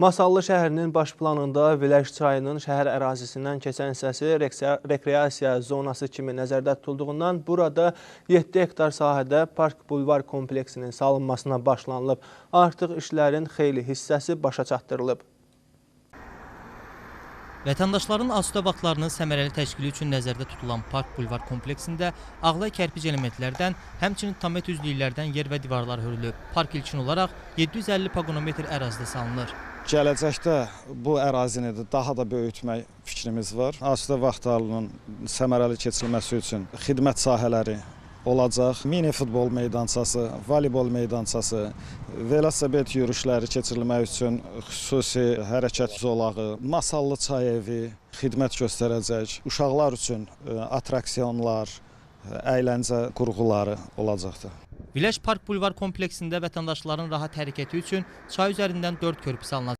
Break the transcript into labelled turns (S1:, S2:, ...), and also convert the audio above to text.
S1: Masallı şəhərinin baş planında Viləş çayının şəhər ərazisindən keçən hissəsi rekreasiya zonası kimi nəzərdə tutulduğundan burada 7 hektar sahədə Park Bulvar kompleksinin salınmasına başlanılıb. Artıq işlərin xeyli hissəsi başa çatdırılıb.
S2: Vətəndaşların asudə vaxtlarının səmərəli təşkili üçün nəzərdə tutulan Park Bulvar kompleksində ağlay kərpic elementlərdən, həmçinin tamet üzlüklərdən yer və divarlar hörülüb. Park ilkin olaraq 750 pagonometr ərazidə salınır.
S3: Gələcəkdə bu ərazini də daha da böyütmək fikrimiz var. Asudə vaxtlarının səmərəli keçirilməsi üçün xidmət sahələri olacaq. Mini futbol meydançası, voleybol meydançası, velosiped yürüyüşləri keçirilmək üçün xüsusi hərəkət zolağı, masallı çay evi xidmət göstərəcək. Uşaqlar üçün atraksiyonlar, əyləncə qurğuları olacaqdır.
S2: Viləş Park Bulvar kompleksində vətəndaşların rahat hərəkəti üçün çay üzərindən 4 körpü salınacaq.